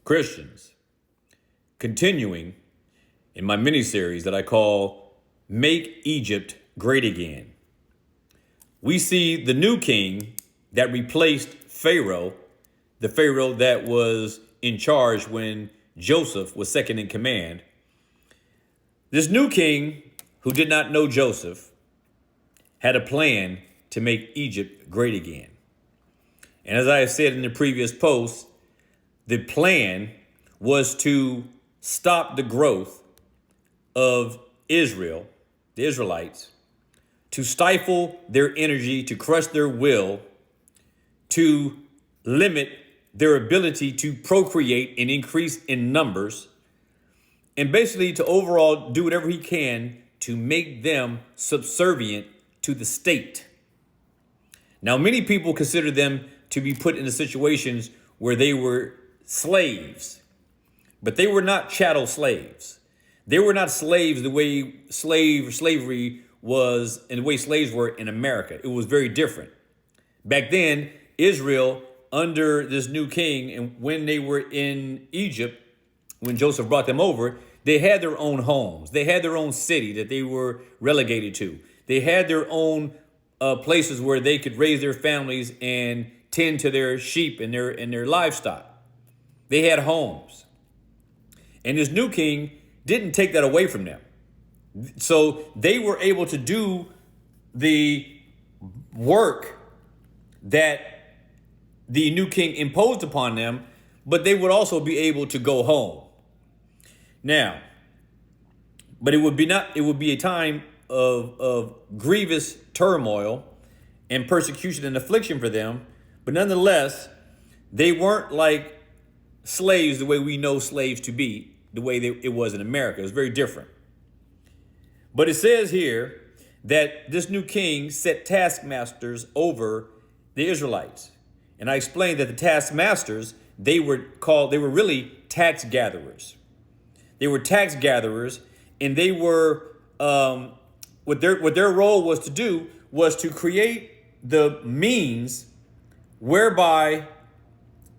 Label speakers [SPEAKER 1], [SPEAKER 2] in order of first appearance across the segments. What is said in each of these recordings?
[SPEAKER 1] Christians, continuing in my mini series that I call Make Egypt Great Again. We see the new king that replaced Pharaoh, the Pharaoh that was in charge when Joseph was second in command. This new king, who did not know Joseph, had a plan to make Egypt great again. And as I have said in the previous post, the plan was to stop the growth of Israel, the Israelites, to stifle their energy, to crush their will, to limit their ability to procreate and increase in numbers, and basically to overall do whatever he can to make them subservient to the state. Now, many people consider them to be put into situations where they were slaves, but they were not chattel slaves. They were not slaves the way slavery was and the way slaves were in America. It was very different. Back then, Israel, under this new king, and when they were in Egypt, when Joseph brought them over, they had their own homes. They had their own city that they were relegated to. They had their own places where they could raise their families and tend to their sheep and their livestock. They had homes. And this new king didn't take that away from them. So they were able to do the work that the new king imposed upon them, but they would also be able to go home. Now, but it would be a time of grievous turmoil and persecution and affliction for them. But nonetheless, they weren't like slaves the way we know slaves to be, the way it was in America. It was very different. But it says here that this new king set taskmasters over the Israelites. And I explained that the taskmasters, they were really tax gatherers. They were tax gatherers, and they were, what their role was to do was to create the means whereby,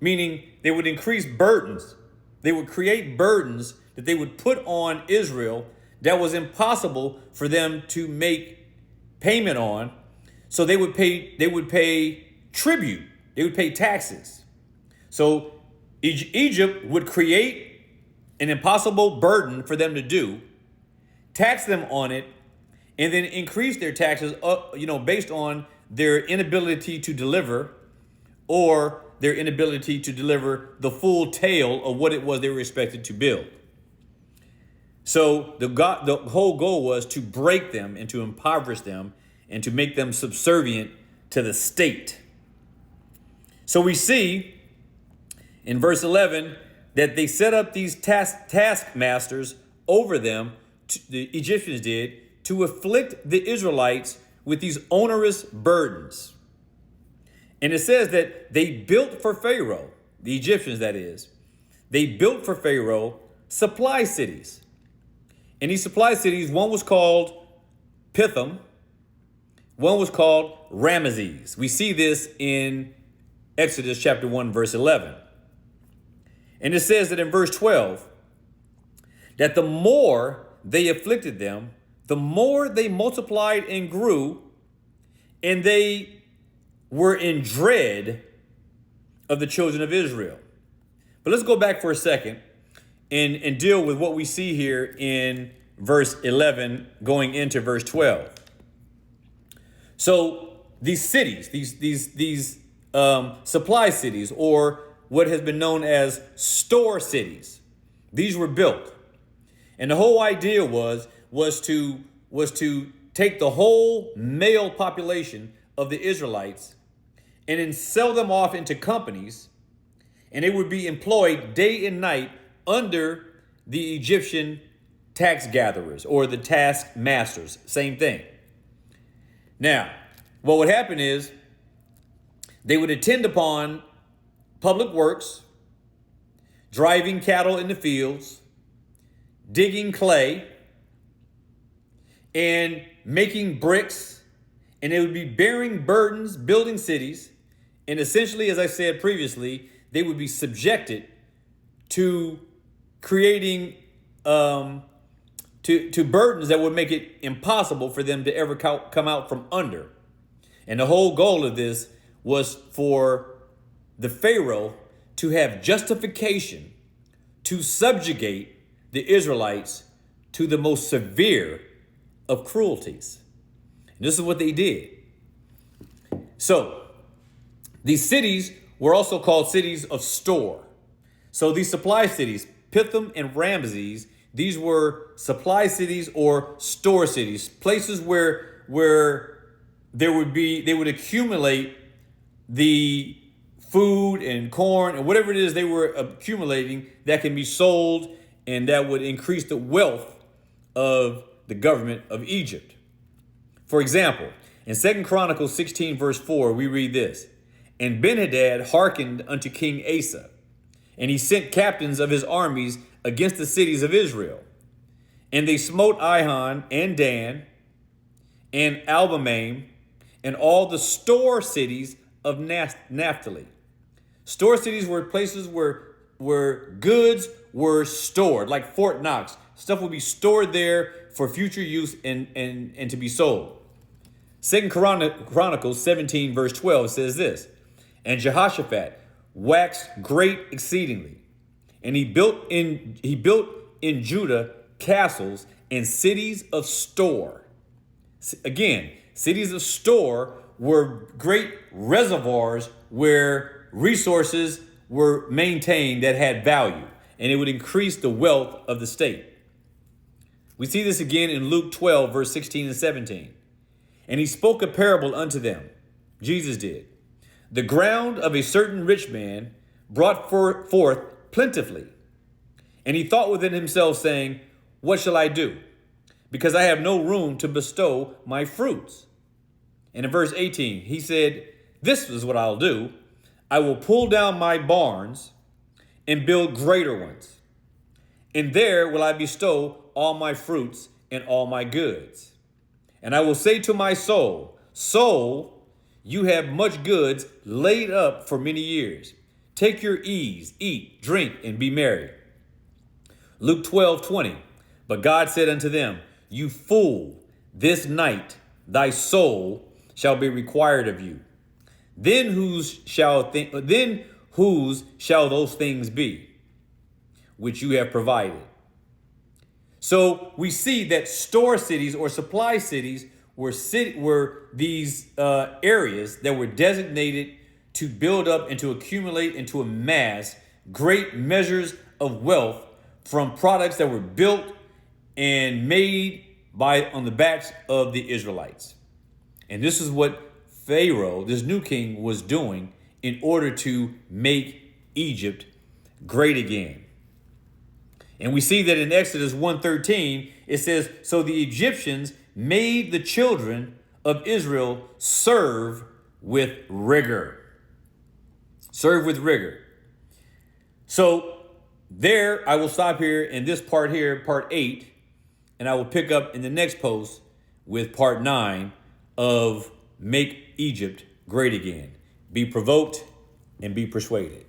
[SPEAKER 1] meaning they would increase burdens. They would create burdens that they would put on Israel that was impossible for them to make payment on. So they would pay tribute. They would pay taxes. So Egypt would create an impossible burden for them to do, tax them on it, and then increase their taxes up, based on their inability to deliver or their inability to deliver the full tale of what it was they were expected to build. So the whole goal was to break them and to impoverish them and to make them subservient to the state. So we see in verse 11 that they set up these taskmasters over them, the Egyptians did, to afflict the Israelites with these onerous burdens. And it says that they built for Pharaoh, the Egyptians that is, they built for Pharaoh supply cities. And these supply cities, one was called Pithom, one was called Ramesses. We see this in Exodus chapter 1, verse 11. And it says that in verse 12, that the more they afflicted them, the more they multiplied and grew, and they were in dread of the children of Israel. But let's go back for a second and deal with what we see here in verse 11 going into verse 12. So these cities, these supply cities, or what has been known as store cities, these were built. And the whole idea was to take the whole male population of the Israelites and then sell them off into companies, and they would be employed day and night under the Egyptian tax gatherers or the taskmasters, same thing. Now, what would happen is they would attend upon public works, driving cattle in the fields, digging clay, and making bricks, and they would be bearing burdens, building cities, and essentially, as I said previously, they would be subjected to creating to burdens that would make it impossible for them to ever come out from under. And the whole goal of this was for the Pharaoh to have justification to subjugate the Israelites to the most severe of cruelties. And this is what they did. So these cities were also called cities of store. So these supply cities, Pithom and Ramses, these were supply cities or store cities, places where they would accumulate the food and corn and whatever it is they were accumulating that can be sold, and that would increase the wealth of the government of Egypt. For example, in 2 Chronicles 16, verse 4, we read this: "And Benhadad hearkened unto King Asa, and he sent captains of his armies against the cities of Israel. And they smote Ihon and Dan and Albemarle and all the store cities of Naphtali." Store cities were places where goods were stored, like Fort Knox. Stuff would be stored there for future use and to be sold. 2 Chronicles 17, verse 12 says this: "And Jehoshaphat waxed great exceedingly, and he built in Judah castles and cities of store." Again, cities of store were great reservoirs where resources were maintained that had value, and it would increase the wealth of the state. We see this again in Luke 12, verse 16 and 17. "And he spoke a parable unto them," Jesus did, "the ground of a certain rich man brought forth plentifully. And he thought within himself, saying, What shall I do? Because I have no room to bestow my fruits." And in verse 18, he said, "This is what I'll do. I will pull down my barns and build greater ones. And there will I bestow all my fruits and all my goods. And I will say to my soul, Soul, you have much goods laid up for many years. Take your ease, eat, drink, and be merry." Luke 12:20. "But God said unto them, You fool, this night thy soul shall be required of you. Then whose shall those things be which you have provided?" So we see that store cities or supply cities were these areas that were designated to build up and to accumulate and to amass great measures of wealth from products that were built and made on the backs of the Israelites. And this is what Pharaoh, this new king, was doing in order to make Egypt great again. And we see that in Exodus 1:13, it says, "So the Egyptians made the children of Israel serve with rigor." Serve with rigor. So there, I will stop here in this part here, part 8, and I will pick up in the next post with part 9 of Make Egypt Great Again. Be provoked and be persuaded.